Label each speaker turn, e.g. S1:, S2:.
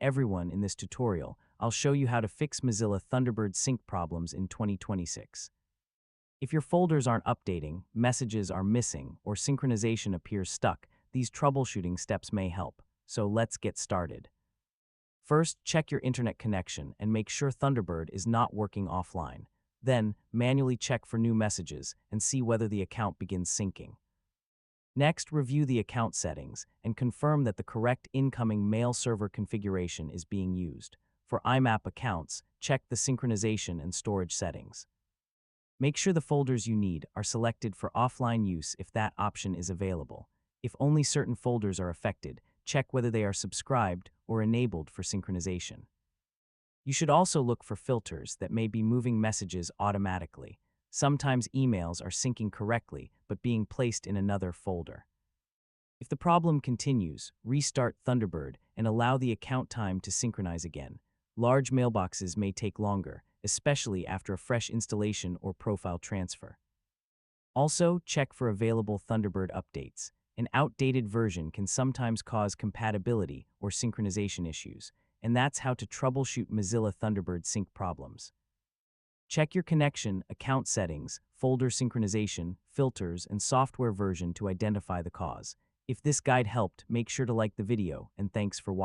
S1: everyone in this tutorial, I'll show you how to fix Mozilla Thunderbird sync problems in 2026. If your folders aren't updating, messages are missing, or synchronization appears stuck, these troubleshooting steps may help. So let's get started. First, check your internet connection and make sure Thunderbird is not working offline. Then, manually check for new messages and see whether the account begins syncing. Next, review the account settings and confirm that the correct incoming mail server configuration is being used. For IMAP accounts, check the synchronization and storage settings. Make sure the folders you need are selected for offline use if that option is available. If only certain folders are affected, check whether they are subscribed or enabled for synchronization. You should also look for filters that may be moving messages automatically. Sometimes emails are syncing correctly but being placed in another folder. If the problem continues, restart Thunderbird and allow the account time to synchronize again. Large mailboxes may take longer, especially after a fresh installation or profile transfer. Also, check for available Thunderbird updates. An outdated version can sometimes cause compatibility or synchronization issues, and that's how to troubleshoot Mozilla Thunderbird sync problems. Check your connection, account settings, folder synchronization, filters, and software version to identify the cause. If this guide helped, make sure to like the video, and thanks for watching.